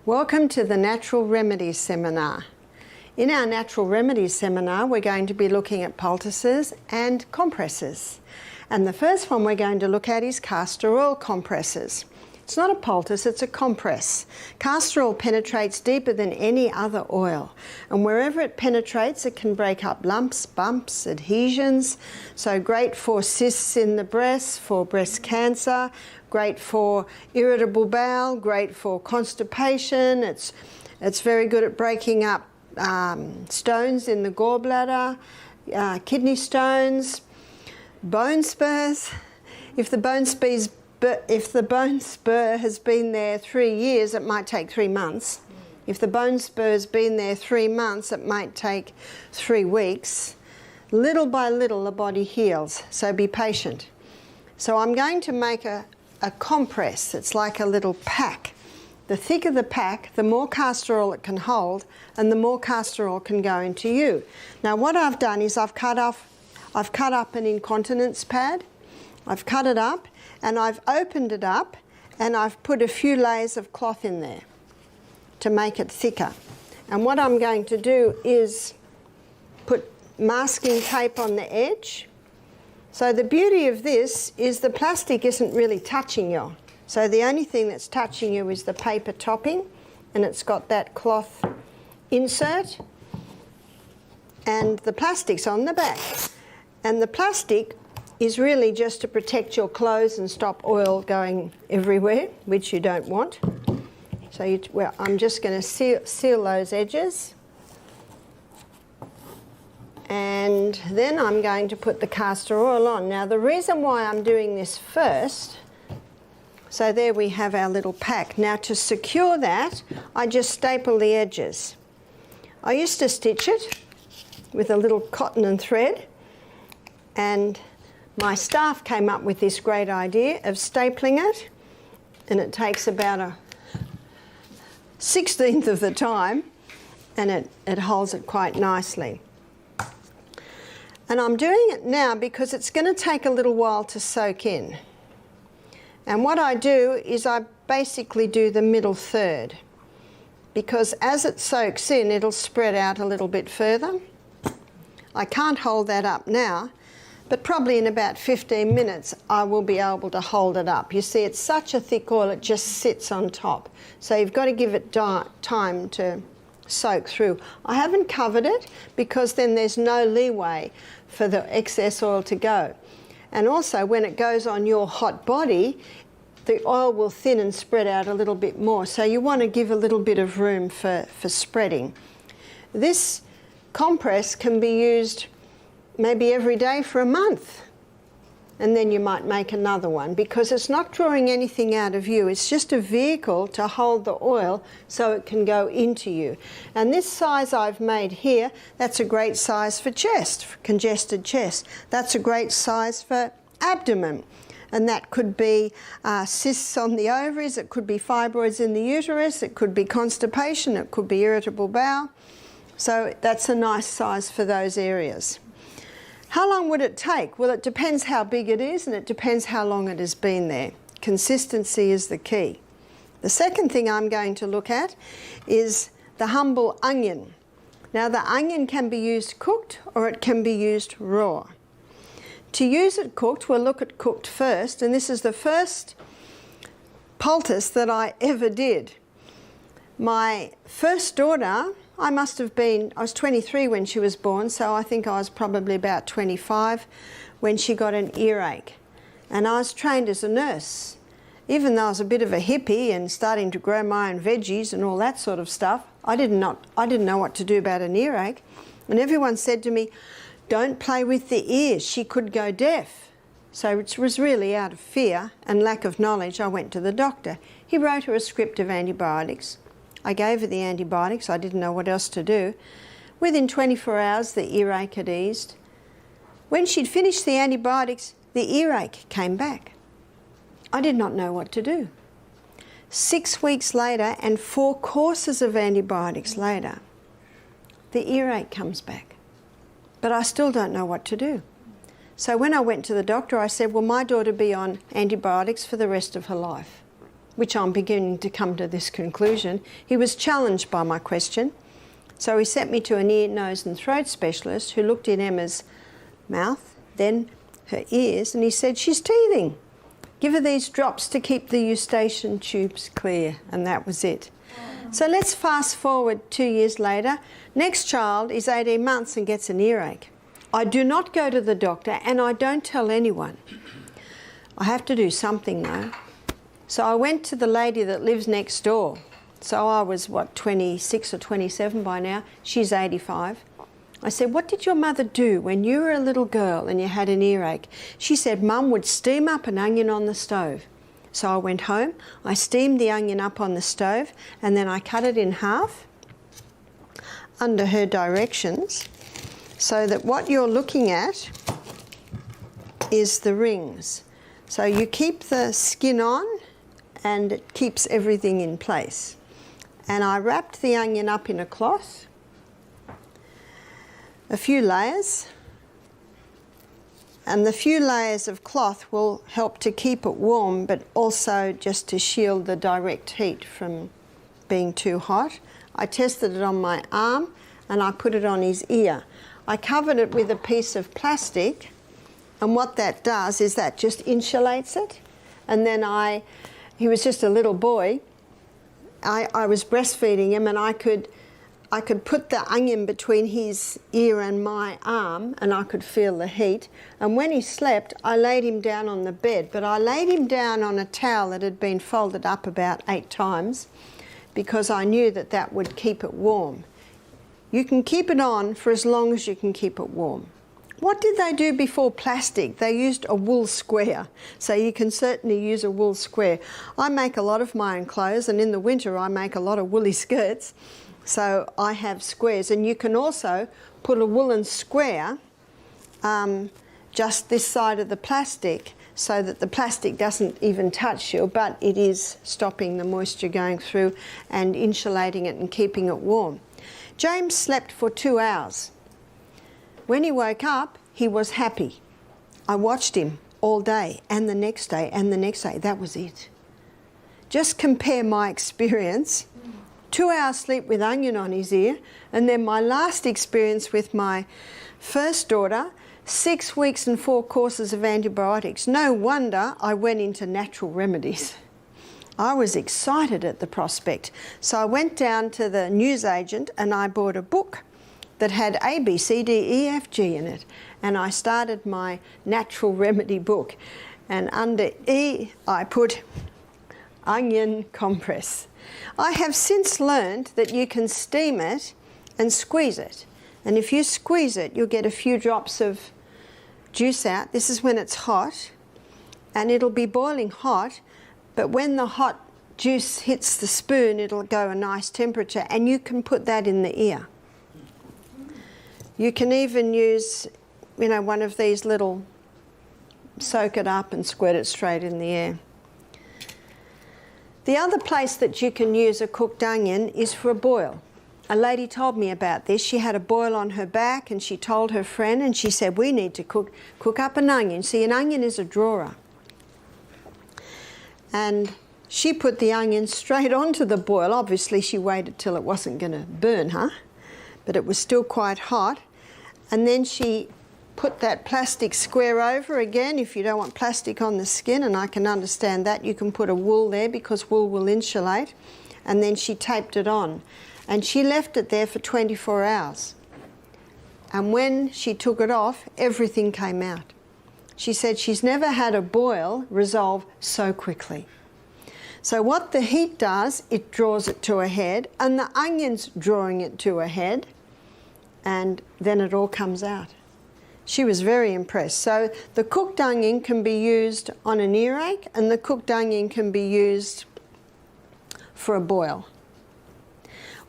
Welcome to the Natural Remedies seminar. In our Natural Remedies seminar, we're going to be looking at poultices and compresses. And the first one we're going to look at is castor oil compresses. It's not a poultice, it's a compress. Castor oil penetrates deeper than any other oil. And wherever it penetrates, it can break up lumps, bumps, adhesions. So great for cysts in the breast, for breast cancer, great for irritable bowel, great for constipation. It's very good at breaking up stones in the gallbladder, kidney stones, bone spurs. If the bone spur has been there 3 years, it might take 3 months. If the bone spur's been there 3 months, it might take 3 weeks. Little by little, the body heals, so be patient. So I'm going to make a compress. It's like a little pack. The thicker the pack, the more castor oil it can hold, and the more castor oil can go into you. Now what I've done is I've cut up an incontinence pad. I've cut it up and I've opened it up and I've put a few layers of cloth in there to make it thicker. And what I'm going to do is put masking tape on the edge. So the beauty of this is the plastic isn't really touching you. So the only thing that's touching you is the paper topping, and it's got that cloth insert, and the plastic's on the back. And the plastic is really just to protect your clothes and stop oil going everywhere, which you don't want. So I'm just going to seal those edges. And then I'm going to put the castor oil on. Now the reason why I'm doing this first, so there we have our little pack. Now to secure that, I just staple the edges. I used to stitch it with a little cotton and thread, and my staff came up with this great idea of stapling it, and it takes about a 1/16 of the time, and it holds it quite nicely. And I'm doing it now because it's going to take a little while to soak in. And what I do is I basically do the middle third, because as it soaks in, it'll spread out a little bit further. I can't hold that up now, but probably in about 15 minutes I will be able to hold it up. You see, it's such a thick oil, it just sits on top. So you've got to give it time to soak through. I haven't covered it because then there's no leeway for the excess oil to go. And also when it goes on your hot body, the oil will thin and spread out a little bit more. So you want to give a little bit of room for spreading. This compress can be used maybe every day for a month. And then you might make another one, because it's not drawing anything out of you. It's just a vehicle to hold the oil so it can go into you. And this size I've made here, that's a great size for chest, for congested chest. That's a great size for abdomen. And that could be cysts on the ovaries, it could be fibroids in the uterus, it could be constipation, it could be irritable bowel. So that's a nice size for those areas. How long would it take? Well, it depends how big it is and it depends how long it has been there. Consistency is the key. The second thing I'm going to look at is the humble onion. Now the onion can be used cooked or it can be used raw. To use it cooked, we'll look at cooked first, and this is the first poultice that I ever did. My first daughter, I was 23 when she was born, so I think I was probably about 25 when she got an earache. And I was trained as a nurse. Even though I was a bit of a hippie and starting to grow my own veggies and all that sort of stuff, I didn't know what to do about an earache. And everyone said to me, don't play with the ears, she could go deaf. So it was really out of fear and lack of knowledge, I went to the doctor. He wrote her a script of antibiotics. I gave her the antibiotics, I didn't know what else to do. Within 24 hours, the earache had eased. When she'd finished the antibiotics, the earache came back. I did not know what to do. 6 weeks later, and 4 courses of antibiotics later, the earache comes back. But I still don't know what to do. So when I went to the doctor, I said, will my daughter be on antibiotics for the rest of her life? which I'm beginning to come to this conclusion. He was challenged by my question. So he sent me to an ear, nose and throat specialist who looked in Emma's mouth, then her ears, and he said, she's teething. Give her these drops to keep the eustachian tubes clear. And that was it. So let's fast forward 2 years later. Next child is 18 months and gets an earache. I do not go to the doctor and I don't tell anyone. I have to do something though. So I went to the lady that lives next door. So I was, 26 or 27 by now. She's 85. I said, what did your mother do when you were a little girl and you had an earache? She said, Mum would steam up an onion on the stove. So I went home, I steamed the onion up on the stove, and then I cut it in half under her directions, so that what you're looking at is the rings. So you keep the skin on and it keeps everything in place. And I wrapped the onion up in a cloth, a few layers, and the few layers of cloth will help to keep it warm, but also just to shield the direct heat from being too hot. I tested it on my arm and I put it on his ear. I covered it with a piece of plastic, and what that does is that just insulates it. And then he was just a little boy, I was breastfeeding him, and I could put the onion between his ear and my arm, and I could feel the heat. And when he slept, I laid him down on the bed, but I laid him down on a towel that had been folded up about 8 times because I knew that that would keep it warm. You can keep it on for as long as you can keep it warm. What did they do before plastic? They used a wool square. So you can certainly use a wool square. I make a lot of my own clothes, and in the winter I make a lot of woolly skirts. So I have squares, and you can also put a woolen square just this side of the plastic so that the plastic doesn't even touch you, but it is stopping the moisture going through and insulating it and keeping it warm. James slept for 2 hours. When he woke up, he was happy. I watched him all day and the next day and the next day. That was it. Just compare my experience. 2 hours sleep with onion on his ear, and then my last experience with my first daughter, 6 weeks and 4 courses of antibiotics. No wonder I went into natural remedies. I was excited at the prospect. So I went down to the newsagent and I bought a book that had A, B, C, D, E, F, G in it. And I started my natural remedy book. And under E, I put onion compress. I have since learned that you can steam it and squeeze it. And if you squeeze it, you'll get a few drops of juice out. This is when it's hot, and it'll be boiling hot, but when the hot juice hits the spoon, it'll go a nice temperature, and you can put that in the ear. You can even use, one of these little, soak it up and squirt it straight in the ear. The other place that you can use a cooked onion is for a boil. A lady told me about this. She had a boil on her back and she told her friend, and she said, we need to cook up an onion. See, an onion is a drawer. And she put the onion straight onto the boil. Obviously she waited till it wasn't going to burn, but it was still quite hot. And then she put that plastic square over again if you don't want plastic on the skin, and I can understand that. You can put a wool there because wool will insulate. And then she taped it on. And she left it there for 24 hours. And when she took it off, everything came out. She said she's never had a boil resolve so quickly. So what the heat does, it draws it to a head, and the onion's drawing it to a head, and then it all comes out. She was very impressed. So the cooked onion can be used on an earache, and the cooked onion can be used for a boil.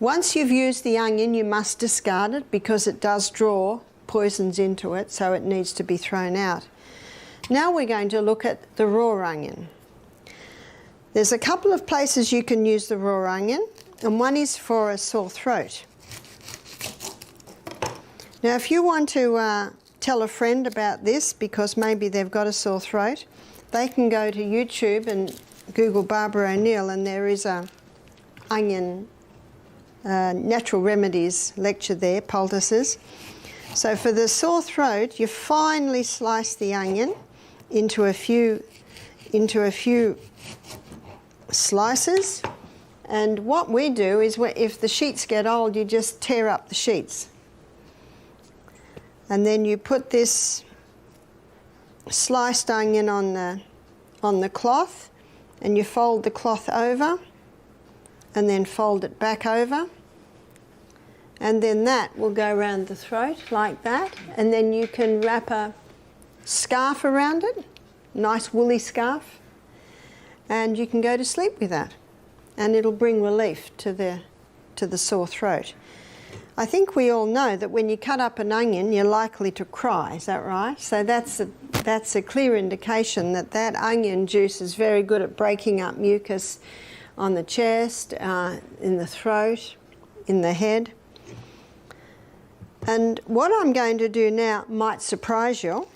Once you've used the onion, you must discard it because it does draw poisons into it, so it needs to be thrown out. Now we're going to look at the raw onion. There's a couple of places you can use the raw onion, and one is for a sore throat. Now if you want to tell a friend about this because maybe they've got a sore throat, they can go to YouTube and Google Barbara O'Neill, and there is a onion natural remedies lecture there, poultices. So for the sore throat, you finely slice the onion into a few slices. And what we do is, if the sheets get old, you just tear up the sheets. And then you put this sliced onion on the cloth, and you fold the cloth over, and then fold it back over. And then that will go around the throat like that. And then you can wrap a scarf around it, nice woolly scarf, and you can go to sleep with that. And it'll bring relief to the sore throat. I think we all know that when you cut up an onion, you're likely to cry, is that right? So that's a clear indication that that onion juice is very good at breaking up mucus on the chest, in the throat, in the head. And what I'm going to do now might surprise you.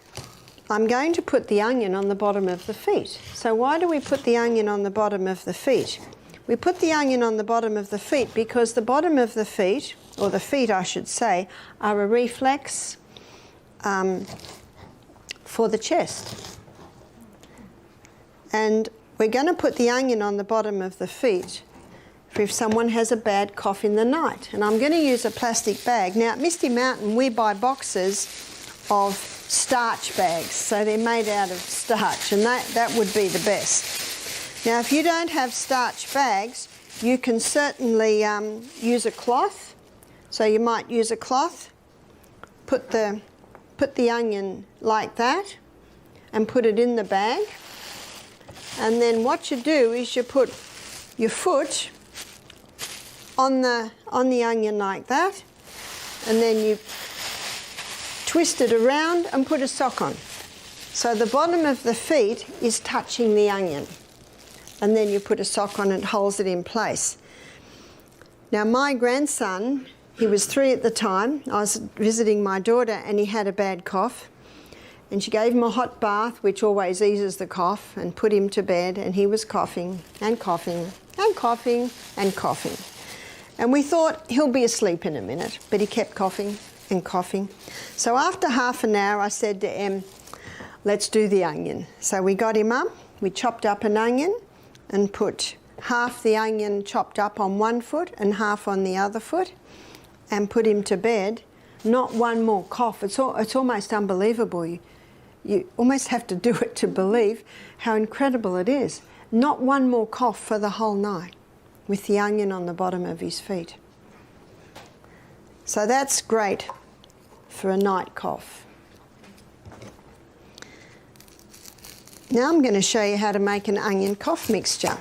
I'm going to put the onion on the bottom of the feet. So why do we put the onion on the bottom of the feet? We put the onion on the bottom of the feet because the bottom of the feet, or the feet I should say, are a reflex for the chest. And we're going to put the onion on the bottom of the feet for if someone has a bad cough in the night. And I'm going to use a plastic bag. Now at Misty Mountain we buy boxes of starch bags, so they're made out of starch, and that would be the best. Now if you don't have starch bags, you can certainly use a cloth. So you might use a cloth, put the onion like that, and put it in the bag. And then what you do is you put your foot on the onion like that, and then you twist it around and put a sock on. So the bottom of the feet is touching the onion, and then you put a sock on, it holds it in place. Now my grandson, he was 3 at the time, I was visiting my daughter and he had a bad cough, and she gave him a hot bath, which always eases the cough, and put him to bed, and he was coughing and coughing and coughing and coughing. And we thought he'll be asleep in a minute, but he kept coughing and coughing. So after half an hour I said to Em, let's do the onion. So we got him up, we chopped up an onion and put half the onion chopped up on one foot and half on the other foot, and put him to bed. Not one more cough. It's almost unbelievable. You almost have to do it to believe how incredible it is. Not one more cough for the whole night with the onion on the bottom of his feet. So that's great for a night cough. Now I'm going to show you how to make an onion cough mixture.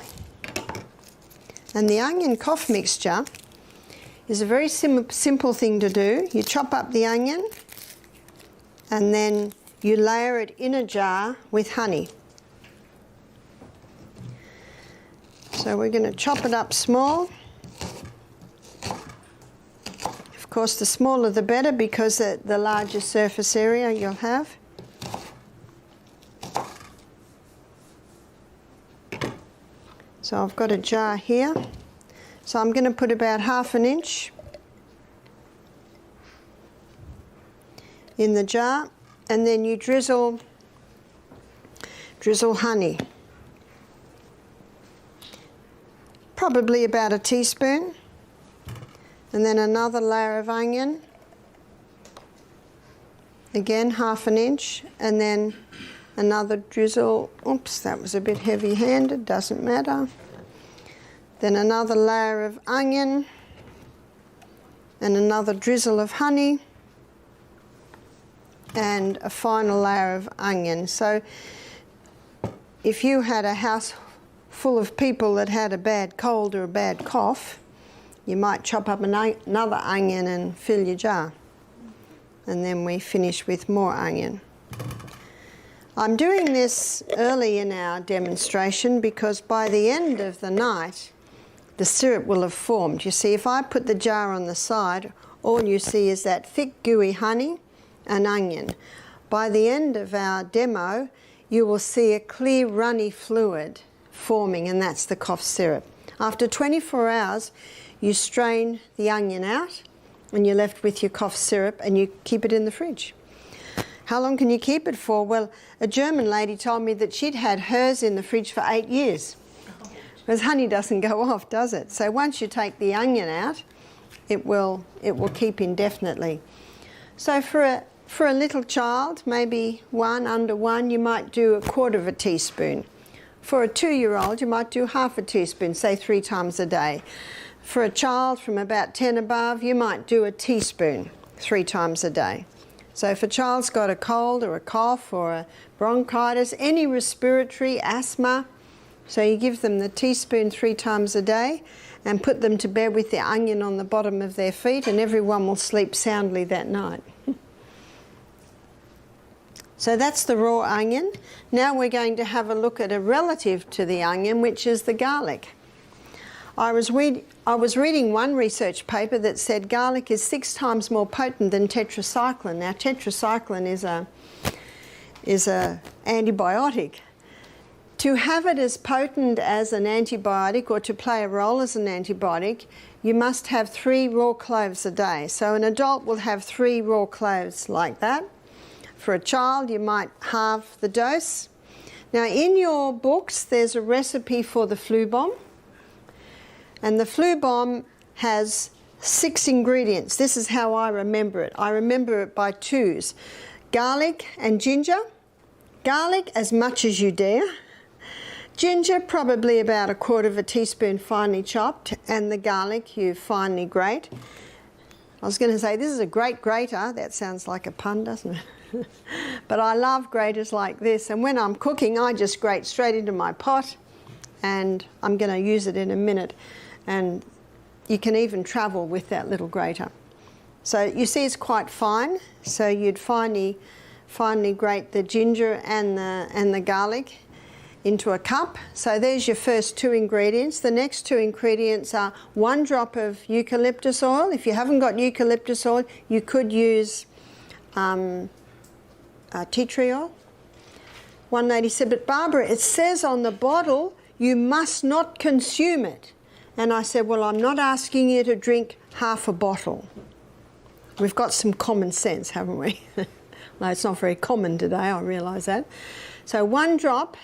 And the onion cough mixture is a very simple thing to do. You chop up the onion and then you layer it in a jar with honey. So we're going to chop it up small. Of course, the smaller the better, because the larger surface area you'll have. So I've got a jar here. So I'm going to put about ½ an inch in the jar, and then you drizzle honey. Probably about a teaspoon. And then another layer of onion. Again, ½ an inch, and then another drizzle. Oops, that was a bit heavy-handed, doesn't matter. Then another layer of onion and another drizzle of honey and a final layer of onion. So if you had a house full of people that had a bad cold or a bad cough, you might chop up another onion and fill your jar. And then we finish with more onion. I'm doing this early in our demonstration because by the end of the night, the syrup will have formed. You see, if I put the jar on the side, all you see is that thick, gooey honey and onion. By the end of our demo, you will see a clear, runny fluid forming, and that's the cough syrup. After 24 hours, you strain the onion out and you're left with your cough syrup, and you keep it in the fridge. How long can you keep it for? Well, a German lady told me that she'd had hers in the fridge for 8 years. Because honey doesn't go off, does it? So once you take the onion out, it will keep indefinitely. So for a little child, maybe under one, you might do 1/4 teaspoon. For a 2-year-old, you might do 1/2 teaspoon, say 3 times a day. For a child from about 10 above, you might do a teaspoon 3 times a day. So if a child's got a cold or a cough or a bronchitis, any respiratory asthma, so you give them the teaspoon 3 times a day and put them to bed with the onion on the bottom of their feet, and everyone will sleep soundly that night. So that's the raw onion. Now we're going to have a look at a relative to the onion, which is the garlic. I was reading one research paper that said garlic is 6 times more potent than tetracycline. Now tetracycline is a antibiotic. To have it as potent as an antibiotic, or to play a role as an antibiotic, you must have 3 raw cloves a day. So an adult will have 3 raw cloves like that. For a child, you might halve the dose. Now in your books, there's a recipe for the flu bomb. And the flu bomb has 6 ingredients. This is how I remember it. I remember it by 2s. Garlic and ginger. Garlic as much as you dare. Ginger, probably about 1/4 teaspoon finely chopped, and the garlic you finely grate. I was going to say, this is a great grater. That sounds like a pun, doesn't it? But I love graters like this, and when I'm cooking, I just grate straight into my pot, and I'm going to use it in a minute. And you can even travel with that little grater. So you see it's quite fine, so you'd finely grate the ginger and the garlic into a cup. So there's your first 2 ingredients. The next 2 ingredients are 1 drop of eucalyptus oil. If you haven't got eucalyptus oil, you could use tea tree oil. One lady said, but Barbara, it says on the bottle you must not consume it. And I said, well, I'm not asking you to drink half a bottle. We've got some common sense, haven't we? No, it's not very common today, I realise that. So 1 drop.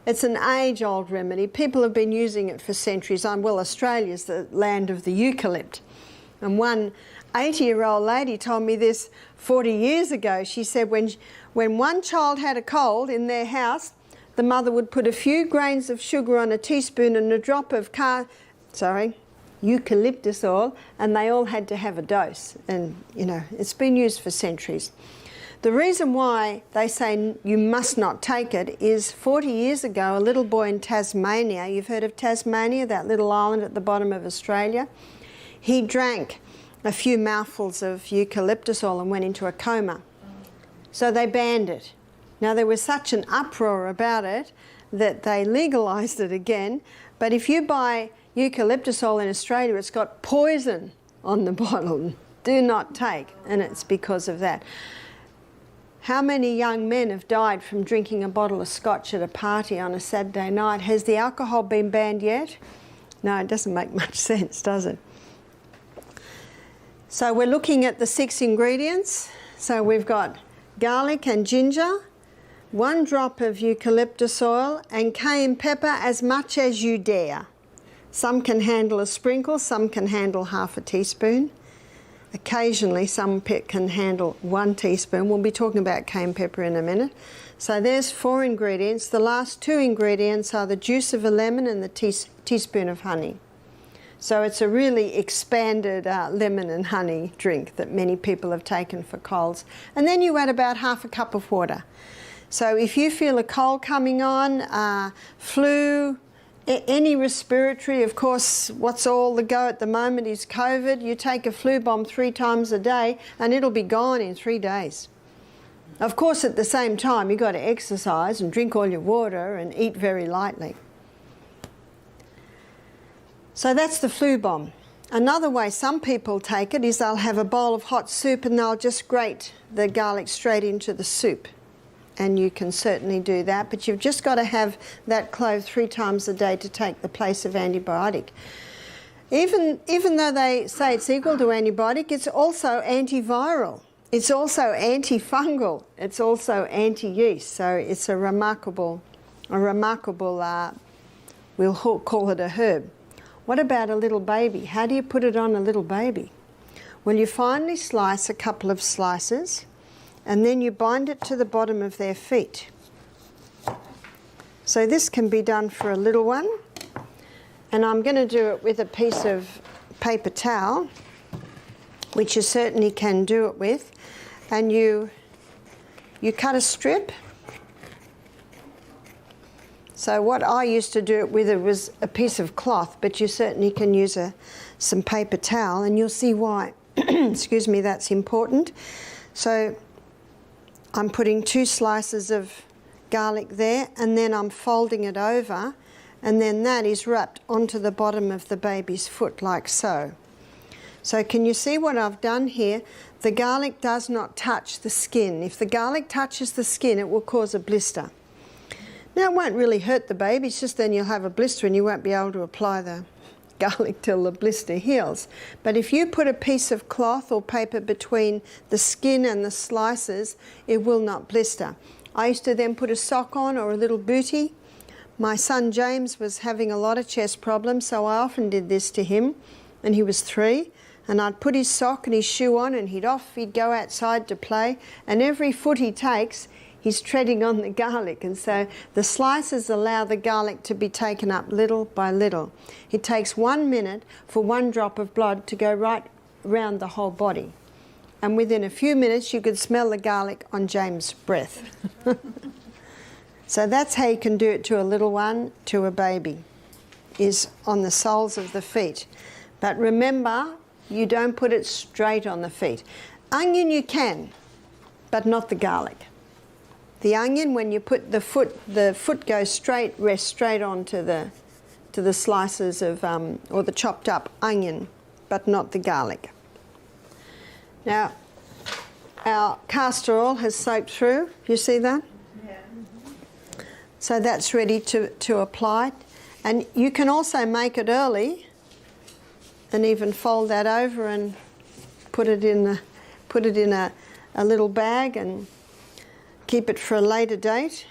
It's an age-old remedy. People have been using it for centuries. Well, Australia's the land of the eucalypt. And one 80-year-old lady told me this 40 years ago. She said when one child had a cold in their house, the mother would put a few grains of sugar on a teaspoon and a drop of eucalyptus oil, and they all had to have a dose. And, you know, it's been used for centuries. The reason why they say you must not take it is 40 years ago, a little boy in Tasmania, you've heard of Tasmania, that little island at the bottom of Australia, he drank a few mouthfuls of eucalyptus oil and went into a coma. So they banned it. Now there was such an uproar about it that they legalised it again, but if you buy eucalyptus oil in Australia, it's got poison on the bottle. Do not take, and it's because of that. How many young men have died from drinking a bottle of scotch at a party on a Saturday night? Has the alcohol been banned yet? No, it doesn't make much sense, does it? So we're looking at the 6 ingredients. So we've got garlic and ginger, 1 drop of eucalyptus oil, and cayenne pepper as much as you dare. Some can handle a sprinkle, some can handle 1/2 teaspoon. Occasionally, some can handle 1 teaspoon. We'll be talking about cayenne pepper in a minute. So there's 4 ingredients. The last 2 ingredients are the juice of a lemon and the teaspoon of honey. So it's a really expanded lemon and honey drink that many people have taken for colds. And then you add about 1/2 cup of water. So if you feel a cold coming on, flu, any respiratory, of course, what's all the go at the moment is COVID. You take a flu bomb 3 times a day and it'll be gone in 3 days. Of course, at the same time, you've got to exercise and drink all your water and eat very lightly. So that's the flu bomb. Another way some people take it is they'll have a bowl of hot soup and they'll just grate the garlic straight into the soup. and you can certainly do that, but you've just got to have that clove 3 times a day to take the place of antibiotic. Even though they say it's equal to antibiotic, it's also antiviral. It's also antifungal. It's also anti-yeast. So it's a remarkable, we'll call it a herb. What about a little baby? How do you put it on a little baby? Well, you finely slice a couple of slices, and then you bind it to the bottom of their feet. So this can be done for a little one, and I'm going to do it with a piece of paper towel, which you certainly can do it with, and you cut a strip. So what I used to do it with was a piece of cloth, but you certainly can use some paper towel, and you'll see why, excuse me, that's important. So I'm putting 2 slices of garlic there, and then I'm folding it over, and then that is wrapped onto the bottom of the baby's foot like so. So can you see what I've done here? The garlic does not touch the skin. If the garlic touches the skin, it will cause a blister. Now, it won't really hurt the baby, it's just then you'll have a blister and you won't be able to apply the garlic till the blister heals. But if you put a piece of cloth or paper between the skin and the slices, it will not blister. I used to then put a sock on or a little bootie. My son James was having a lot of chest problems, so I often did this to him, and he was 3. And I'd put his sock and his shoe on, and he'd go outside to play, and every foot he takes, he's treading on the garlic, and so the slices allow the garlic to be taken up little by little. It takes 1 minute for 1 drop of blood to go right around the whole body, and within a few minutes you could smell the garlic on James' breath. So that's how you can do it to a little one, to a baby, is on the soles of the feet. But remember, you don't put it straight on the feet. Onion you can, but not the garlic. The onion, when you put the foot goes straight, rests straight onto the slices of, or the chopped up onion, but not the garlic. Now, our castor oil has soaked through. You see that? Yeah. So that's ready to apply. And you can also make it early and even fold that over and put it in a little bag and keep it for a later date.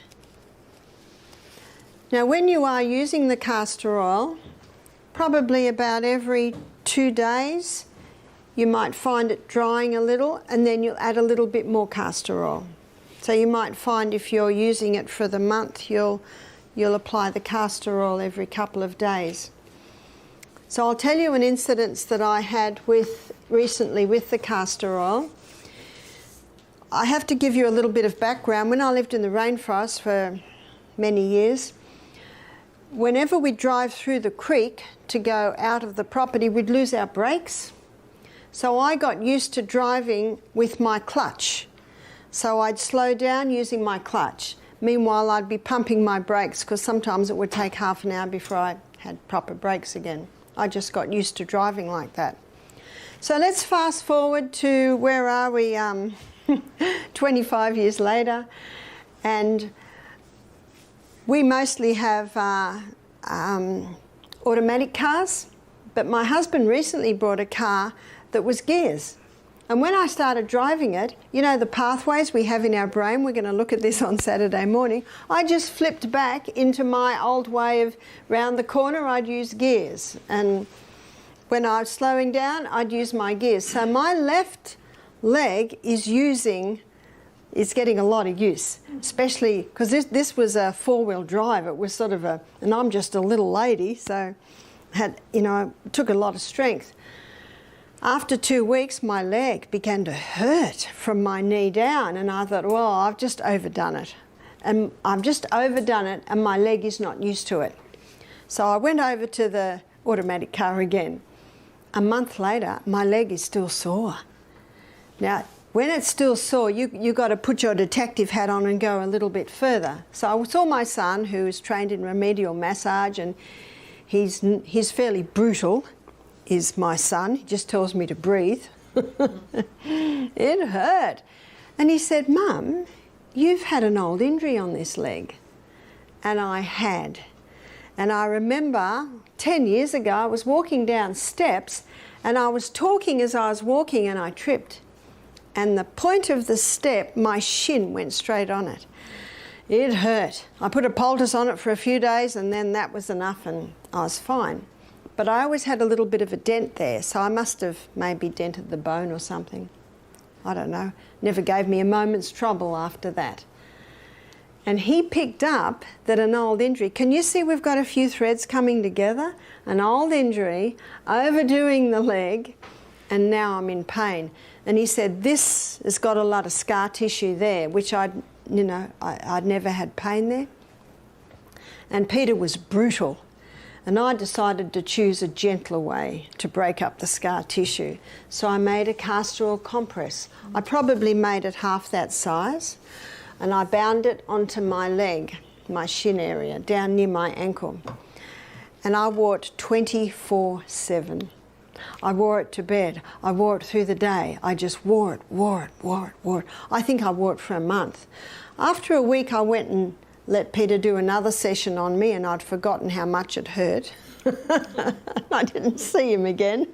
Now, when you are using the castor oil, probably about every 2 days, you might find it drying a little, and then you'll add a little bit more castor oil. So you might find if you're using it for the month, you'll apply the castor oil every couple of days. So I'll tell you an incident that I had recently with the castor oil. I have to give you a little bit of background. When I lived in the rainforest for many years, whenever we'd drive through the creek to go out of the property, we'd lose our brakes. So I got used to driving with my clutch. So I'd slow down using my clutch. Meanwhile, I'd be pumping my brakes because sometimes it would take half an hour before I had proper brakes again. I just got used to driving like that. So let's fast forward to, where are we, 25 years later, and we mostly have automatic cars, but my husband recently bought a car that was gears. And when I started driving it, you know the pathways we have in our brain, we're going to look at this on Saturday morning, I just flipped back into my old way of round the corner, I'd use gears. And when I was slowing down, I'd use my gears. So my left leg is getting a lot of use, especially because this was a 4-wheel drive. It was sort of and I'm just a little lady, so it took a lot of strength. After 2 weeks, my leg began to hurt from my knee down, and I thought, well, I've just overdone it. And I've just overdone it, and my leg is not used to it. So I went over to the automatic car again. A month later, my leg is still sore. Now, when it's still sore, you got to put your detective hat on and go a little bit further. So I saw my son, who's trained in remedial massage, and he's fairly brutal, is my son. He just tells me to breathe. It hurt. And he said, Mum, you've had an old injury on this leg. And I had. And I remember 10 years ago, I was walking down steps and I was talking as I was walking and I tripped. And the point of the step, my shin went straight on it. It hurt. I put a poultice on it for a few days and then that was enough and I was fine. But I always had a little bit of a dent there, so I must have maybe dented the bone or something. I don't know. Never gave me a moment's trouble after that. And he picked up that an old injury, can you see we've got a few threads coming together? An old injury, overdoing the leg, and now I'm in pain. And he said, this has got a lot of scar tissue there, which I'd never had pain there. And Peter was brutal. And I decided to choose a gentler way to break up the scar tissue. So I made a castor oil compress. I probably made it half that size. And I bound it onto my leg, my shin area, down near my ankle. And I wore it 24/7. I wore it to bed. I wore it through the day. I just wore it. I think I wore it for a month. After a week, I went and let Peter do another session on me and I'd forgotten how much it hurt. I didn't see him again.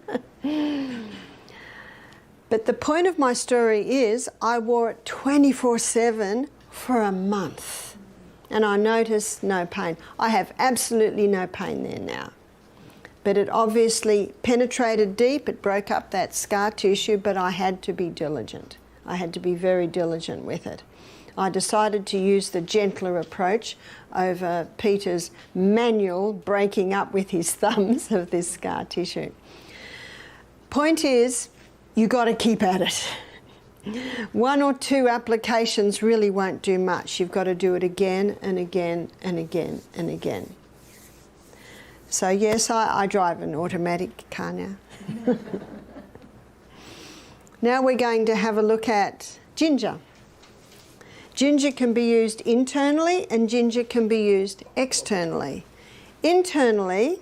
But the point of my story is I wore it 24/7 for a month and I noticed no pain. I have absolutely no pain there now. But it obviously penetrated deep, it broke up that scar tissue, but I had to be diligent. I had to be very diligent with it. I decided to use the gentler approach over Peter's manual breaking up with his thumbs of this scar tissue. Point is, you got to keep at it. One or two applications really won't do much. You've got to do it again and again and again and again. So yes, I drive an automatic car now. Now we're going to have a look at ginger. Ginger can be used internally and ginger can be used externally. Internally,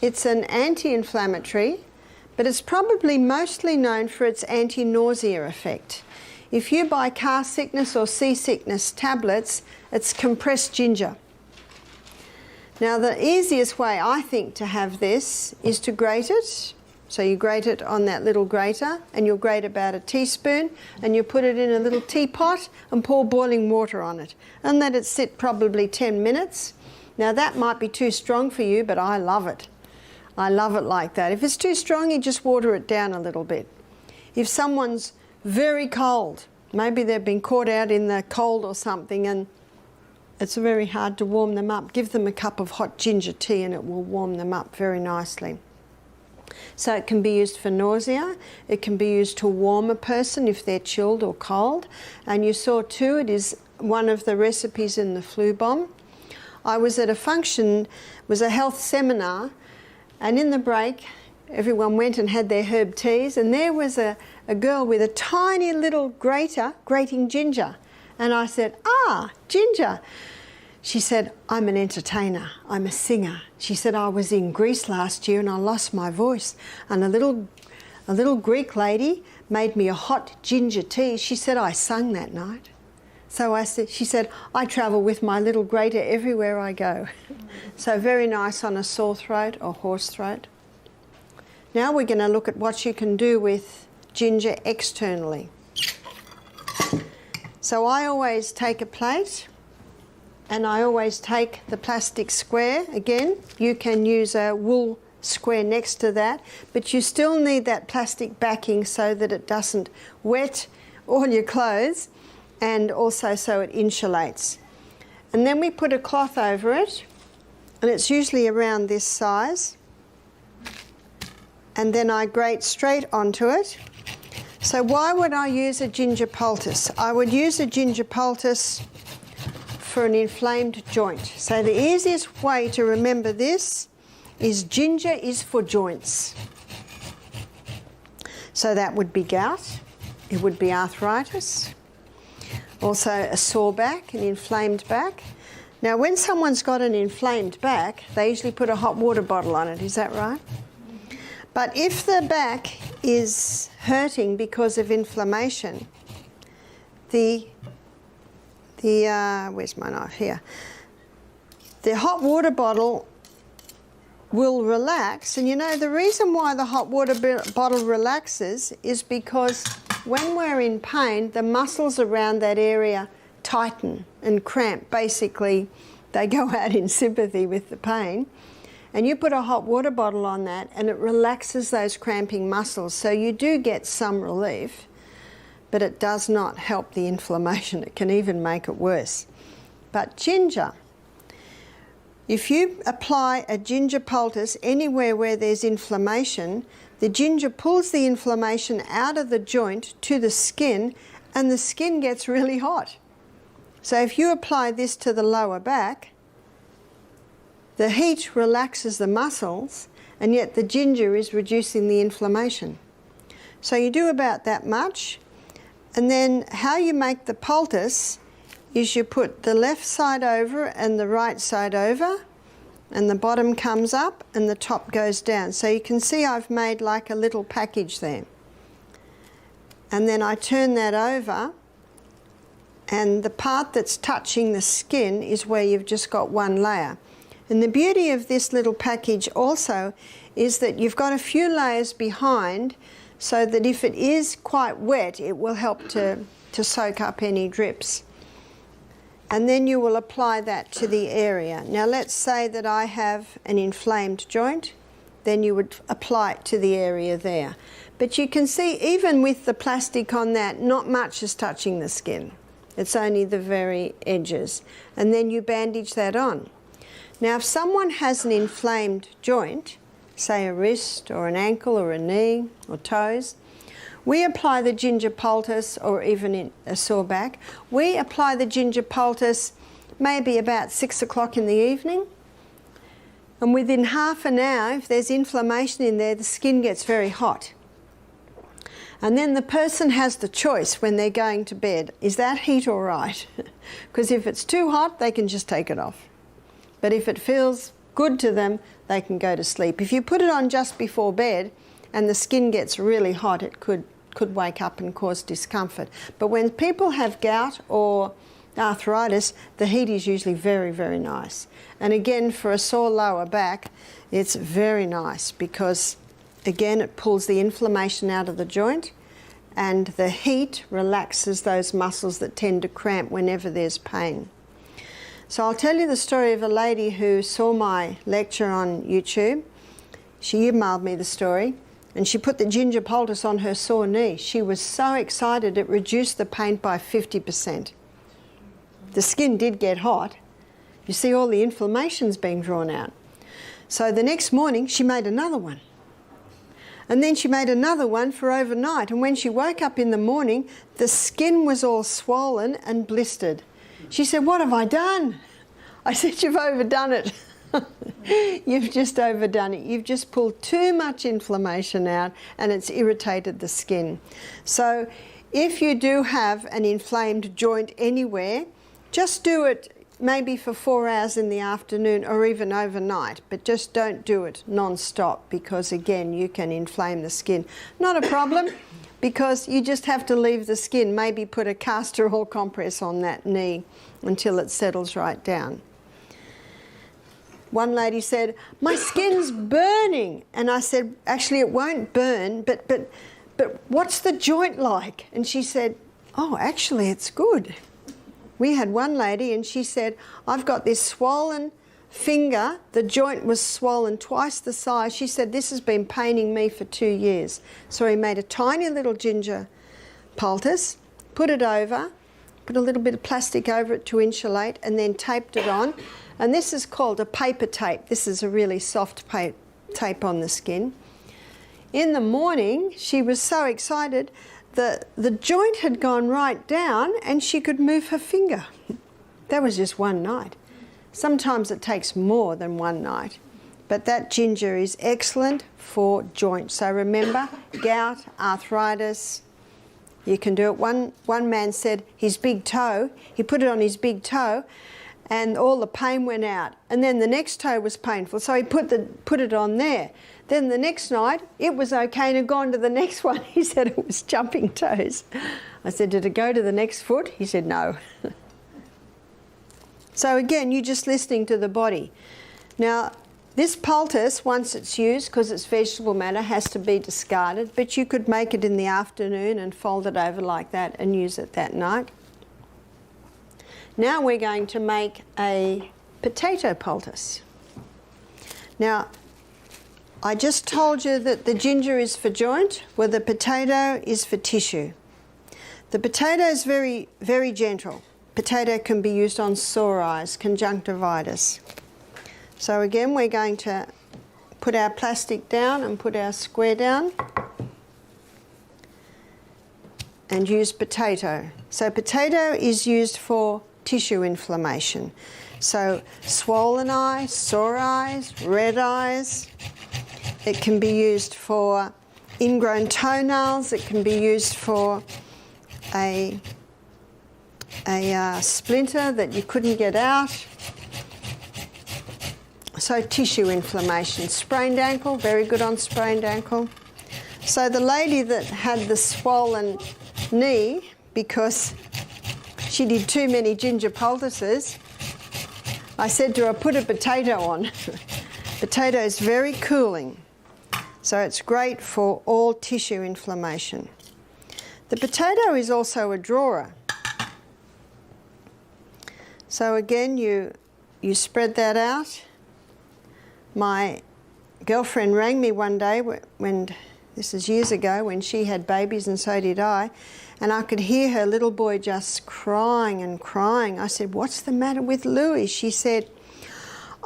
it's an anti-inflammatory, but it's probably mostly known for its anti-nausea effect. If you buy car sickness or seasickness tablets, it's compressed ginger. Now the easiest way I think to have this is to grate it. So you grate it on that little grater and you'll grate about a teaspoon and you put it in a little teapot and pour boiling water on it and let it sit probably 10 minutes. Now that might be too strong for you, but I love it. I love it like that. If it's too strong, you just water it down a little bit. If someone's very cold, maybe they've been caught out in the cold or something and it's very hard to warm them up, give them a cup of hot ginger tea and it will warm them up very nicely. So it can be used for nausea, it can be used to warm a person if they're chilled or cold. And you saw too, it is one of the recipes in the flu bomb. I was at a function, it was a health seminar, and in the break everyone went and had their herb teas and there was a girl with a tiny little grater grating ginger. And I said, ginger. She said, I'm an entertainer, I'm a singer. She said, I was in Greece last year and I lost my voice. And a little Greek lady made me a hot ginger tea. She said, I sung that night. So she said, I travel with my little grater everywhere I go. So very nice on a sore throat or hoarse throat. Now we're going to look at what you can do with ginger externally. So I always take a plate and I always take the plastic square. Again, you can use a wool square next to that, but you still need that plastic backing so that it doesn't wet all your clothes and also so it insulates. And then we put a cloth over it and it's usually around this size. And then I grate straight onto it. So why would I use a ginger poultice? I would use a ginger poultice for an inflamed joint. So the easiest way to remember this is ginger is for joints. So that would be gout, it would be arthritis, also a sore back, an inflamed back. Now when someone's got an inflamed back, they usually put a hot water bottle on it, is that right? But if the back is hurting because of inflammation, the where's my knife? Here. The hot water bottle will relax, and you know the reason why the hot water bottle relaxes is because when we're in pain, the muscles around that area tighten and cramp. Basically, they go out in sympathy with the pain. And you put a hot water bottle on that and it relaxes those cramping muscles. So you do get some relief, but it does not help the inflammation. It can even make it worse. But ginger, if you apply a ginger poultice anywhere where there's inflammation, the ginger pulls the inflammation out of the joint to the skin and the skin gets really hot. So if you apply this to the lower back, the heat relaxes the muscles and yet the ginger is reducing the inflammation. So you do about that much, and then how you make the poultice is you put the left side over and the right side over, and the bottom comes up and the top goes down. So you can see I've made like a little package there. And then I turn that over, and the part that's touching the skin is where you've just got one layer. And the beauty of this little package also is that you've got a few layers behind so that if it is quite wet, it will help to soak up any drips. And then you will apply that to the area. Now let's say that I have an inflamed joint, then you would apply it to the area there. But you can see even with the plastic on that, not much is touching the skin. It's only the very edges. And then you bandage that on. Now, if someone has an inflamed joint, say a wrist or an ankle or a knee or toes, we apply the ginger poultice, or even in a sore back, we apply the ginger poultice maybe about 6 o'clock in the evening. And within half an hour, if there's inflammation in there, the skin gets very hot. And then the person has the choice when they're going to bed, is that heat all right? Because if it's too hot, they can just take it off. But if it feels good to them, they can go to sleep. If you put it on just before bed and the skin gets really hot, it could wake up and cause discomfort. But when people have gout or arthritis, the heat is usually very, very nice. And again, for a sore lower back, it's very nice because, again, it pulls the inflammation out of the joint and the heat relaxes those muscles that tend to cramp whenever there's pain. So I'll tell you the story of a lady who saw my lecture on YouTube. She emailed me the story, and she put the ginger poultice on her sore knee. She was so excited it reduced the pain by 50%. The skin did get hot. You see all the inflammation's being drawn out. So the next morning she made another one. And then she made another one for overnight, and when she woke up in the morning, the skin was all swollen and blistered. She said, "What have I done?" I said, "You've overdone it." You've just overdone it. You've just pulled too much inflammation out and it's irritated the skin. So if you do have an inflamed joint anywhere, just do it maybe for 4 hours in the afternoon or even overnight, but just don't do it non-stop because, again, you can inflame the skin. Not a problem, because you just have to leave the skin, maybe put a castor oil compress on that knee until it settles right down. One lady said, "My skin's burning." And I said, "Actually, it won't burn, but what's the joint like?" And she said, "Oh, actually, it's good." We had one lady and she said, "I've got this swollen finger. The joint was swollen twice the size." She said, "This has been paining me for 2 years." So we made a tiny little ginger poultice, put it over, put a little bit of plastic over it to insulate, and then taped it on. And this is called a paper tape. This is a really soft tape on the skin. In the morning, she was so excited that the joint had gone right down and she could move her finger. That was just one night. Sometimes it takes more than one night. But that ginger is excellent for joints. So remember, gout, arthritis, you can do it. One man said his big toe, he put it on his big toe and all the pain went out. And then the next toe was painful, so he put it on there. Then the next night, it was okay and had gone to the next one. He said it was jumping toes. I said, "Did it go to the next foot?" He said, "No." So again, you're just listening to the body. Now, this poultice, once it's used, because it's vegetable matter, has to be discarded, but you could make it in the afternoon and fold it over like that and use it that night. Now we're going to make a potato poultice. Now, I just told you that the ginger is for joint, well, the potato is for tissue. The potato is very, very gentle. Potato can be used on sore eyes, conjunctivitis. So again, we're going to put our plastic down and put our square down and use potato. So potato is used for tissue inflammation. So swollen eyes, sore eyes, red eyes. It can be used for ingrown toenails. It can be used for a splinter that you couldn't get out. So tissue inflammation. Sprained ankle, very good on sprained ankle. So the lady that had the swollen knee because she did too many ginger poultices, I said to her, put a potato on. Potato is very cooling, so it's great for all tissue inflammation. The potato is also a drawer. So again, you spread that out. My girlfriend rang me one day, when this is years ago, when she had babies and so did I, and I could hear her little boy just crying and crying. I said, what's the matter with Louis? She said,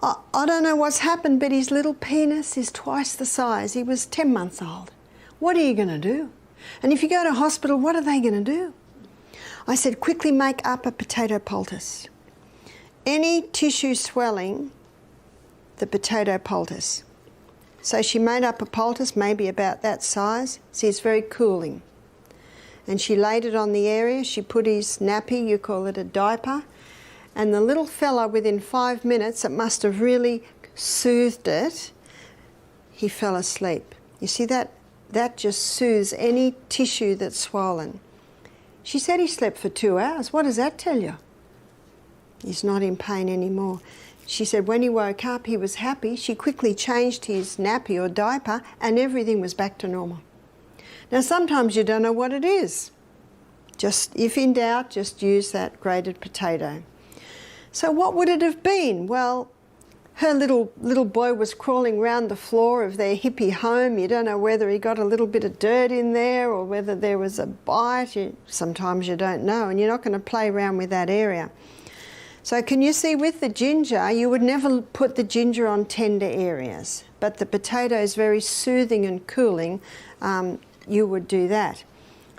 I don't know what's happened, but his little penis is twice the size. He was 10 months old. What are you going to do? And if you go to hospital, what are they going to do? I said, quickly make up a potato poultice. Any tissue swelling, the potato poultice. So she made up a poultice, maybe about that size. See, it's very cooling. And she laid it on the area. She put his nappy, you call it a diaper. And the little fella, within 5 minutes, it must have really soothed it, he fell asleep. You see, that just soothes any tissue that's swollen. She said he slept for 2 hours. What does that tell you? He's not in pain anymore. She said when he woke up, he was happy. She quickly changed his nappy or diaper and everything was back to normal. Now, sometimes you don't know what it is. Just, if in doubt, just use that grated potato. So what would it have been? Well, her little boy was crawling around the floor of their hippie home. You don't know whether he got a little bit of dirt in there or whether there was a bite. Sometimes you don't know, and you're not going to play around with that area. So can you see, with the ginger, you would never put the ginger on tender areas, but the potato is very soothing and cooling. You would do that.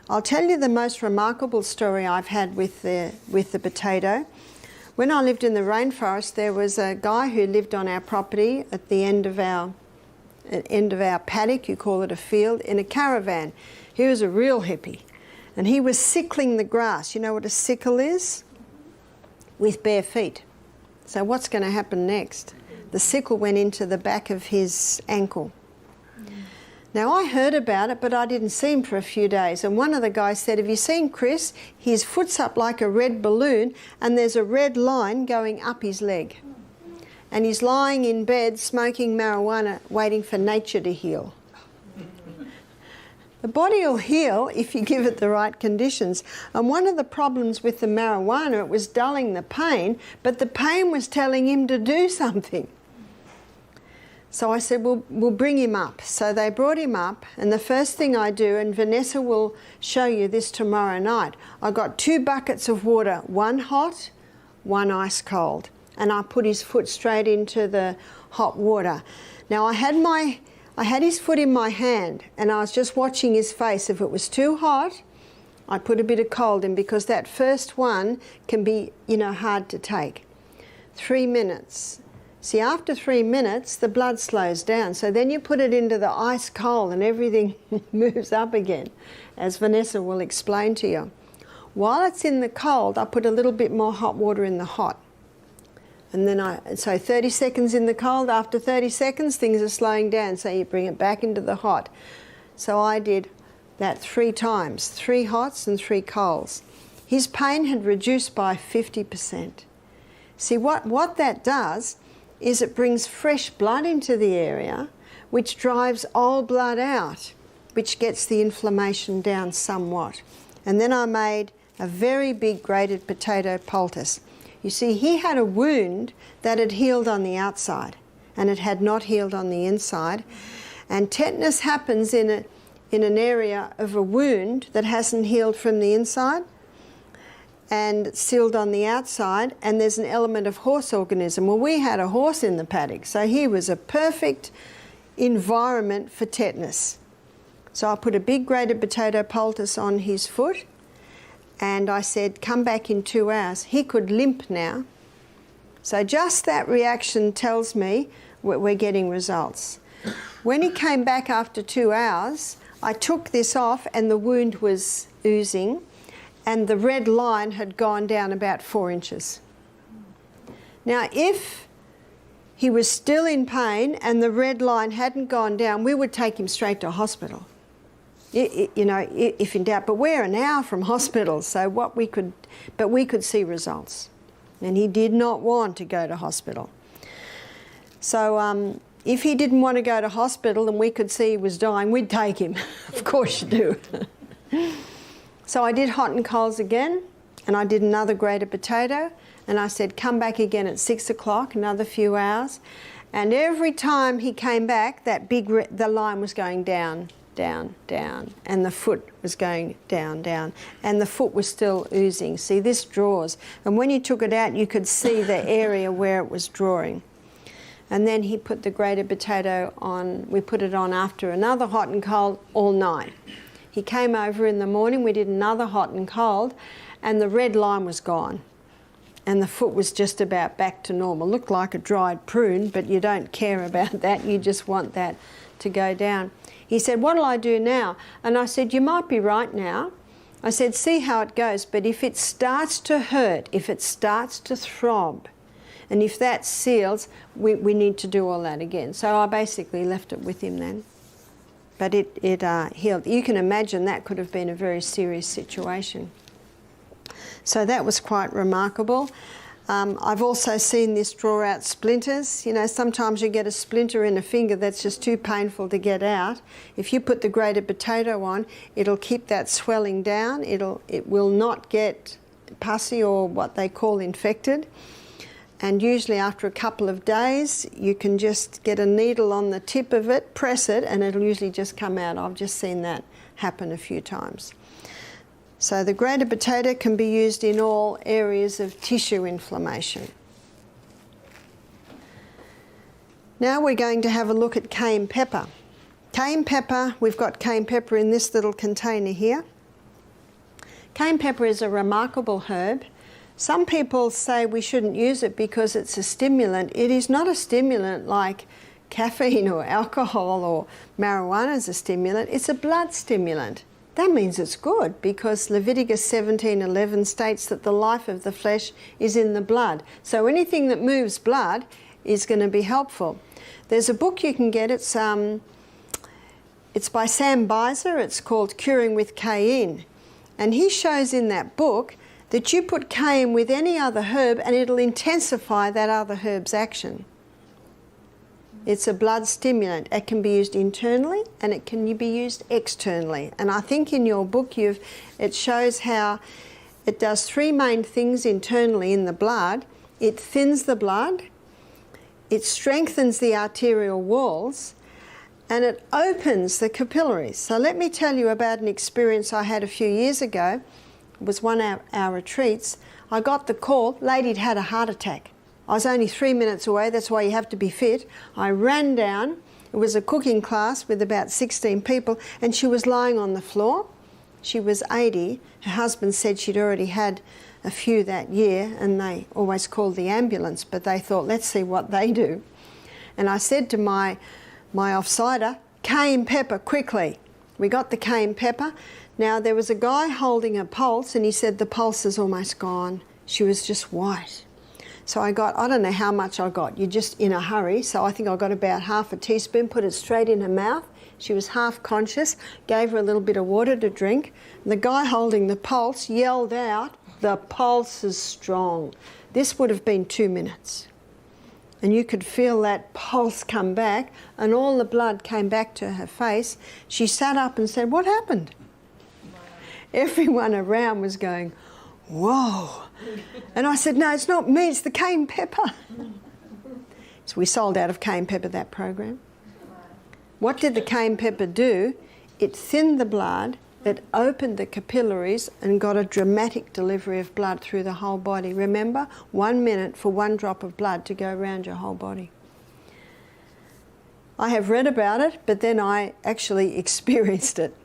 I'll tell you the most remarkable story I've had with the potato. When I lived in the rainforest, there was a guy who lived on our property at the end of our paddock, you call it a field, in a caravan. He was a real hippie, and he was sickling the grass. You know what a sickle is? With bare feet. So what's going to happen next? The sickle went into the back of his ankle. Now, I heard about it, but I didn't see him for a few days. And one of the guys said, have you seen Chris? His foot's up like a red balloon and there's a red line going up his leg. And he's lying in bed smoking marijuana, waiting for nature to heal. The body will heal if you give it the right conditions. And one of the problems with the marijuana, it was dulling the pain, but the pain was telling him to do something. So I said, we'll bring him up. So they brought him up, and the first thing I do, and Vanessa will show you this tomorrow night, I got 2 buckets of water, one hot, one ice cold, and I put his foot straight into the hot water. Now I had his foot in my hand, and I was just watching his face. If it was too hot, I put a bit of cold in, because that first one can be, hard to take. 3 minutes. See, after 3 minutes, the blood slows down. So then you put it into the ice cold and everything moves up again, as Vanessa will explain to you. While it's in the cold, I put a little bit more hot water in the hot. And then so 30 seconds in the cold, after 30 seconds, things are slowing down, so you bring it back into the hot. So I did that 3 times, 3 hots and 3 colds. His pain had reduced by 50%. See, what that does is it brings fresh blood into the area, which drives old blood out, which gets the inflammation down somewhat. And then I made a very big grated potato poultice. You see, he had a wound that had healed on the outside, and it had not healed on the inside. And tetanus happens in an area of a wound that hasn't healed from the inside and sealed on the outside, and there's an element of horse organism. Well, we had a horse in the paddock, so he was a perfect environment for tetanus. So I put a big grated potato poultice on his foot, and I said, come back in 2 hours. He could limp now. So just that reaction tells me we're getting results. When he came back after 2 hours, I took this off and the wound was oozing, and the red line had gone down about 4 inches. Now, if he was still in pain and the red line hadn't gone down, we would take him straight to hospital. You know, if in doubt. But we're an hour from hospital, so we could see results. And he did not want to go to hospital. So if he didn't want to go to hospital and we could see he was dying, we'd take him. Of course you do. So I did hot and colds again, and I did another grated potato, and I said, come back again at 6 o'clock, another few hours. And every time he came back, the line was going down, down, down, and the foot was going down, down, and the foot was still oozing. See, this draws. And when you took it out, you could see the area where it was drawing. And then he put the grated potato on, we put it on after another hot and cold all night. He came over in the morning, we did another hot and cold, and the red line was gone. And the foot was just about back to normal. Looked like a dried prune, but you don't care about that, you just want that to go down. He said, what'll I do now? And I said, you might be right now. I said, see how it goes, but if it starts to hurt, if it starts to throb, and if that seals, we need to do all that again. So I basically left it with him then. But it healed. You can imagine that could have been a very serious situation. So that was quite remarkable. I've also seen this draw out splinters. You know, sometimes you get a splinter in a finger that's just too painful to get out. If you put the grated potato on, it'll keep that swelling down. It will not get pussy or what they call infected. And usually after a couple of days, you can just get a needle on the tip of it, press it, and it'll usually just come out. I've just seen that happen a few times. So the grated potato can be used in all areas of tissue inflammation. Now we're going to have a look at cayenne pepper. Cayenne pepper, we've got cayenne pepper in this little container here. Cayenne pepper is a remarkable herb. Some people say we shouldn't use it because it's a stimulant. It is not a stimulant like caffeine or alcohol or marijuana is a stimulant. It's a blood stimulant. That means it's good because Leviticus 17:11 states that the life of the flesh is in the blood. So anything that moves blood is going to be helpful. There's a book you can get. It's by Sam Beiser. It's called Curing with Cayenne. And he shows in that book that you put cayenne with any other herb and it'll intensify that other herb's action. It's a blood stimulant. It can be used internally and it can be used externally. And I think in your book it shows how it does 3 main things internally in the blood. It thins the blood, it strengthens the arterial walls, and it opens the capillaries. So let me tell you about an experience I had a few years ago. It was one of our retreats. I got the call, lady'd had a heart attack. I was only 3 minutes away, that's why you have to be fit. I ran down, it was a cooking class with about 16 people, and she was lying on the floor. She was 80. Her husband said she'd already had a few that year, and they always called the ambulance, but they thought, let's see what they do. And I said to my offsider, cayenne pepper, quickly. We got the cayenne pepper. Now, there was a guy holding a pulse, and he said the pulse is almost gone. She was just white. So I don't know how much I got. You're just in a hurry. So I think I got about half a teaspoon, put it straight in her mouth. She was half conscious, gave her a little bit of water to drink. And the guy holding the pulse yelled out, The pulse is strong. This would have been 2 minutes. And you could feel that pulse come back, and all the blood came back to her face. She sat up and said, "What happened?" Everyone around was going, "Whoa." And I said, "No, it's not me, it's the cayenne pepper." So we sold out of cayenne pepper that program. What did the cayenne pepper do? It thinned the blood, it opened the capillaries and got a dramatic delivery of blood through the whole body. Remember, 1 minute for 1 drop of blood to go around your whole body. I have read about it, but then I actually experienced it.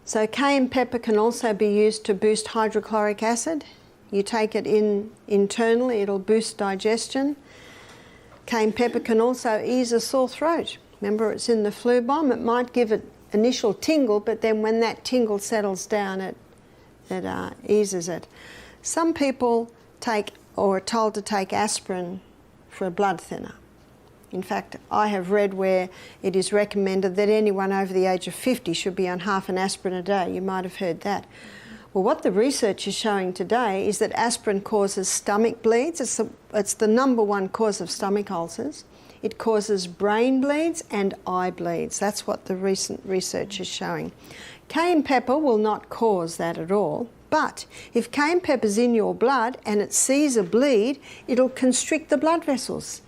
So cayenne pepper can also be used to boost hydrochloric acid. You take it in internally, it'll boost digestion. Cayenne pepper can also ease a sore throat. Remember, it's in the flu bomb. It might give it initial tingle, but then when that tingle settles down, it eases it. Some people take or are told to take aspirin for a blood thinner. In fact, I have read where it is recommended that anyone over the age of 50 should be on half an aspirin a day. You might have heard that. Well, what the research is showing today is that aspirin causes stomach bleeds. It's the #1 cause of stomach ulcers. It causes brain bleeds and eye bleeds. That's what the recent research is showing. Cayenne pepper will not cause that at all, but if cayenne pepper's in your blood and it sees a bleed, it'll constrict the blood vessels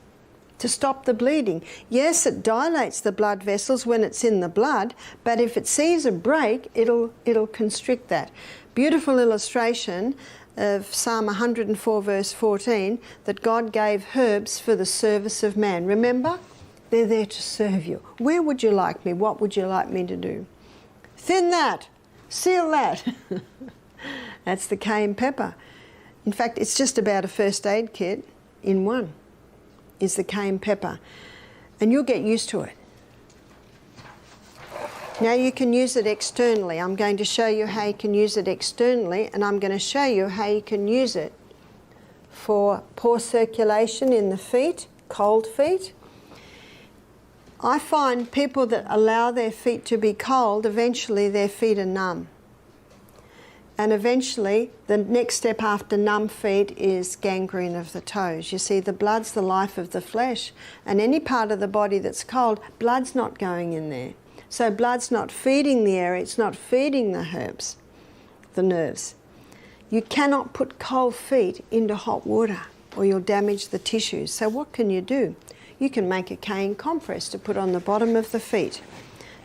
to stop the bleeding. Yes, it dilates the blood vessels when it's in the blood, but if it sees a break, it'll constrict that. Beautiful illustration of Psalm 104 verse 14, that God gave herbs for the service of man. Remember? They're there to serve you. Where would you like me? What would you like me to do? Thin that. Seal that. That's the cayenne pepper. In fact, it's just about a first aid kit in one, is the cayenne pepper. And you'll get used to it. Now you can use it externally. I'm going to show you how you can use it externally, and I'm going to show you how you can use it for poor circulation in the feet, cold feet. I find people that allow their feet to be cold, eventually their feet are numb. And eventually the next step after numb feet is gangrene of the toes. You see, the blood's the life of the flesh, and any part of the body that's cold, blood's not going in there. So blood's not feeding the area, it's not feeding the herbs, the nerves. You cannot put cold feet into hot water or you'll damage the tissues. So what can you do? You can make a cayenne compress to put on the bottom of the feet.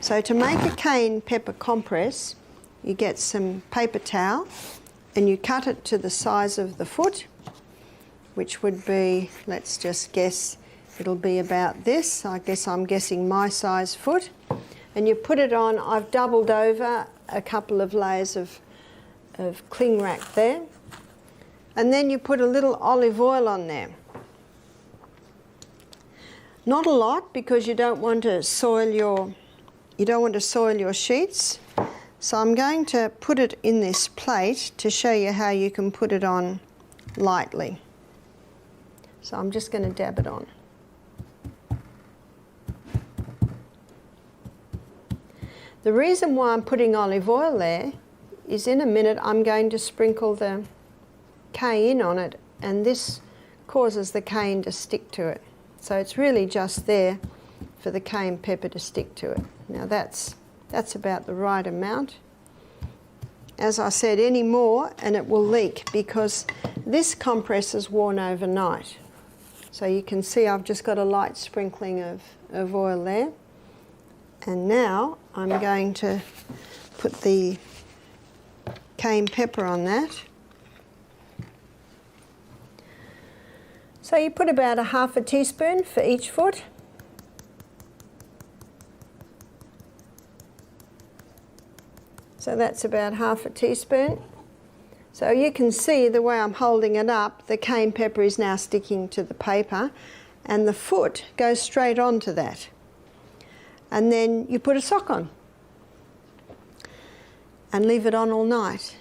So to make a cayenne pepper compress, you get some paper towel and you cut it to the size of the foot, which would be, let's just guess, it'll be about this. I guess I'm guessing my size foot. And you put it on. I've doubled over a couple of layers of cling wrap there. And then you put a little olive oil on there. Not a lot, because you don't want to soil your sheets. So I'm going to put it in this plate to show you how you can put it on lightly. So I'm just going to dab it on. The reason why I'm putting olive oil there is in a minute I'm going to sprinkle the cayenne on it, and this causes the cayenne to stick to it. So it's really just there for the cayenne pepper to stick to it. Now that's about the right amount. As I said, any more and it will leak, because this compress is worn overnight. So you can see I've just got a light sprinkling of oil there. And now I'm going to put the cayenne pepper on that. So you put about a half a teaspoon for each foot. So that's about half a teaspoon. So you can see the way I'm holding it up, the cayenne pepper is now sticking to the paper, and the foot goes straight onto that. And then you put a sock on and leave it on all night.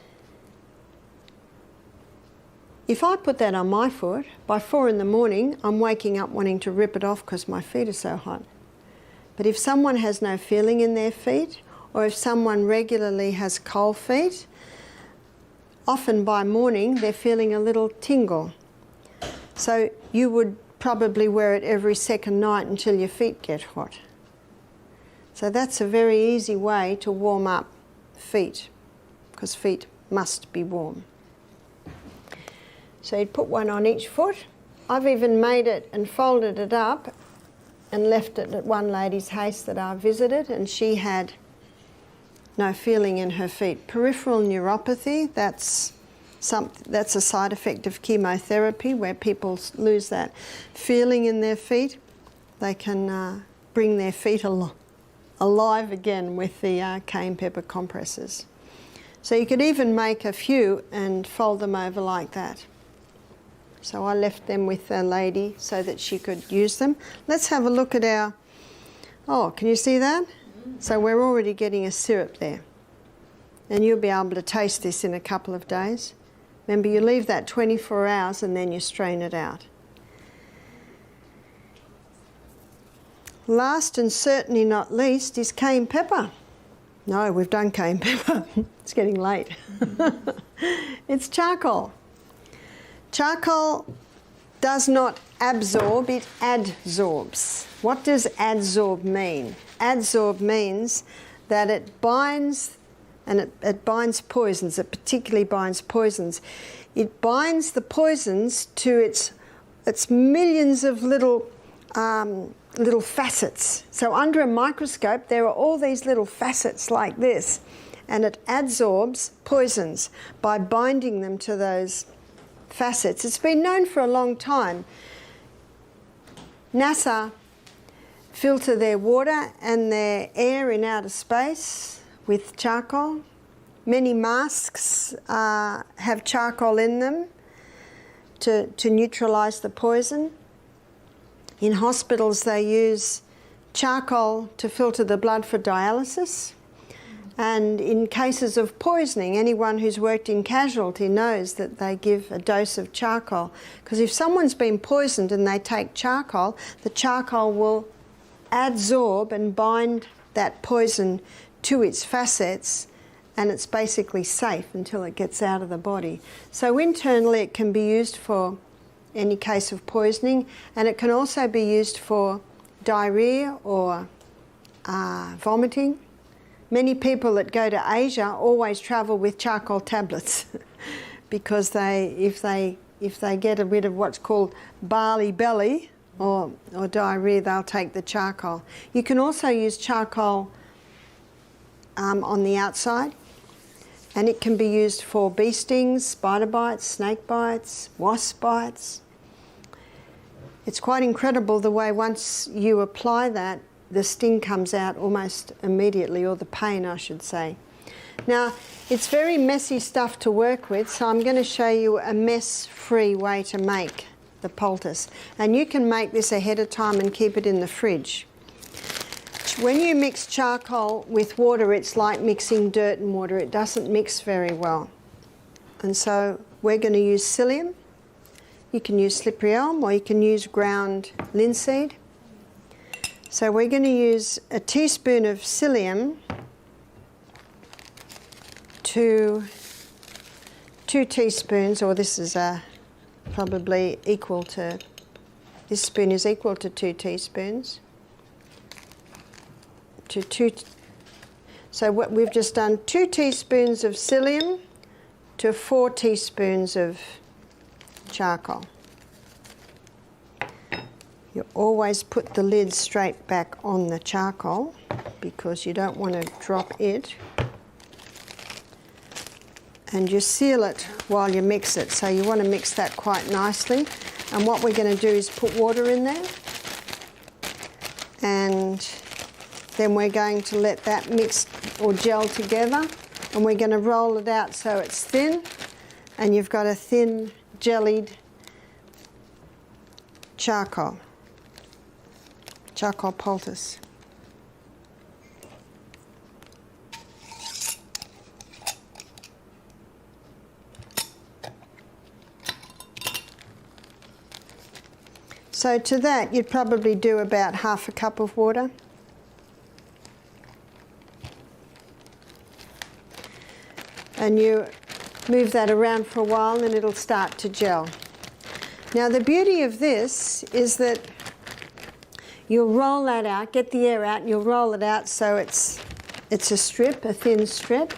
If I put that on my foot, by 4 in the morning, I'm waking up wanting to rip it off because my feet are so hot. But if someone has no feeling in their feet, or if someone regularly has cold feet, often by morning they're feeling a little tingle. So you would probably wear it every second night until your feet get hot. So that's a very easy way to warm up feet, because feet must be warm. So you'd put one on each foot. I've even made it and folded it up and left it at one lady's house that I visited, and she had no feeling in her feet. Peripheral neuropathy, that's a side effect of chemotherapy, where people lose that feeling in their feet. They can bring their feet alive again with the cayenne pepper compresses. So you could even make a few and fold them over like that. So I left them with a lady so that she could use them. Let's have a look at our, oh, can you see that? So we're already getting a syrup there. And you'll be able to taste this in a couple of days. Remember, you leave that 24 hours and then you strain it out. Last and certainly not least is cayenne pepper. No, we've done cayenne pepper. It's getting late. It's charcoal. Charcoal does not absorb, it adsorbs. What does adsorb mean? Adsorb means that it binds, and it binds poisons, it particularly binds poisons. It binds the poisons to its millions of little facets. So under a microscope there are all these little facets like this, and it adsorbs poisons by binding them to those facets. It's been known for a long time. NASA filter their water and their air in outer space with charcoal. Many masks have charcoal in them to neutralise the poison. In hospitals they use charcoal to filter the blood for dialysis. And in cases of poisoning, anyone who's worked in casualty knows that they give a dose of charcoal. Because if someone's been poisoned and they take charcoal, the charcoal will adsorb and bind that poison to its facets, and it's basically safe until it gets out of the body. So internally it can be used for any case of poisoning, and it can also be used for diarrhea or vomiting. Many people that go to Asia always travel with charcoal tablets because if they get a bit of what's called barley belly or diarrhea, they'll take the charcoal. You can also use charcoal on the outside, and it can be used for bee stings, spider bites, snake bites, wasp bites. It's quite incredible the way once you apply that, the sting comes out almost immediately, or the pain I should say. Now, it's very messy stuff to work with, so I'm going to show you a mess-free way to make the poultice. And you can make this ahead of time and keep it in the fridge. When you mix charcoal with water, it's like mixing dirt and water. It doesn't mix very well. And so we're going to use psyllium. You can use slippery elm, or you can use ground linseed. So we're going to use a teaspoon of psyllium to 2 teaspoons, or this is probably equal to, this spoon is equal to 2 teaspoons. So what we've just done, 2 teaspoons of psyllium to 4 teaspoons of charcoal. You always put the lid straight back on the charcoal because you don't want to drop it. And you seal it while you mix it. So you want to mix that quite nicely. And what we're going to do is put water in there. And then we're going to let that mix or gel together. And we're going to roll it out so it's thin. And you've got a thin, jellied charcoal poultice. So to that you'd probably do about half a cup of water. And you Move that around for a while and it'll start to gel. Now the beauty of this is that you'll roll that out, get the air out, and you'll roll it out so it's a strip, a thin strip,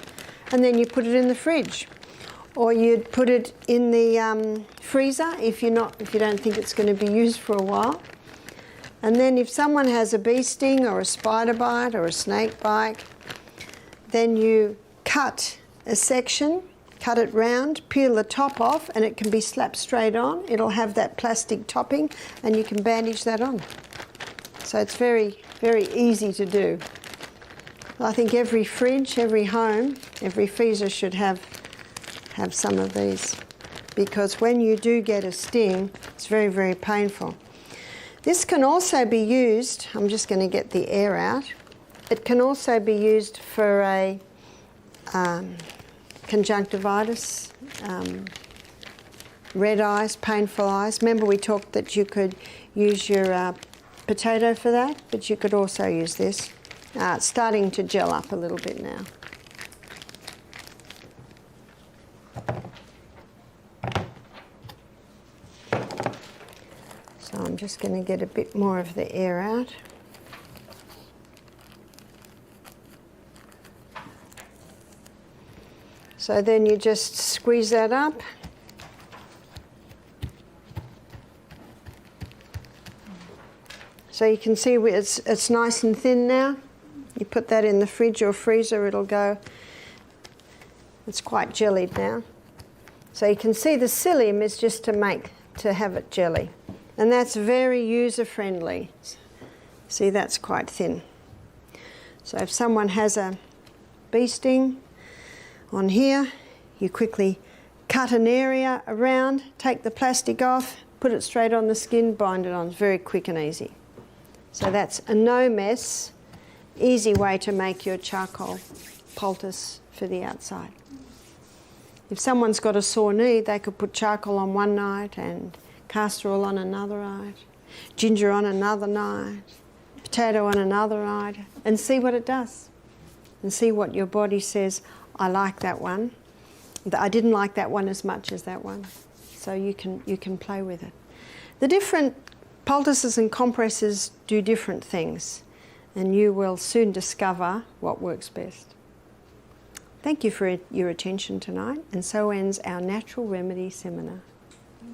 and then you put it in the fridge. Or you'd put it in the freezer if you don't think it's going to be used for a while. And then if someone has a bee sting or a spider bite or a snake bite, then you cut a section, cut it round, peel the top off, and it can be slapped straight on. It'll have that plastic topping, and you can bandage that on. So it's very, very easy to do. I think every fridge, every home, every freezer should have some of these, because when you do get a sting, it's very, very painful. This can also be used, I'm just going to get the air out, it can also be used for a conjunctivitis, red eyes, painful eyes. Remember we talked that you could use your potato for that, but you could also use this. It's starting to gel up a little bit now. So I'm just going to get a bit more of the air out. So then you just squeeze that up. So you can see it's nice and thin now. You put that in the fridge or freezer, it'll go. It's quite jellied now. So you can see the psyllium is just to have it jelly. And that's very user-friendly. See, that's quite thin. So if someone has a bee sting on here, you quickly cut an area around, take the plastic off, put it straight on the skin, bind it on. It's very quick and easy. So that's a no-mess, easy way to make your charcoal poultice for the outside. If someone's got a sore knee, they could put charcoal on one night and castor oil on another night, ginger on another night, potato on another night, and see what it does. And see what your body says, I like that one. I didn't like that one as much as that one. So you can play with it. The different poultices and compresses do different things, and you will soon discover what works best. Thank you for your attention tonight, and so ends our Natural Remedy seminar.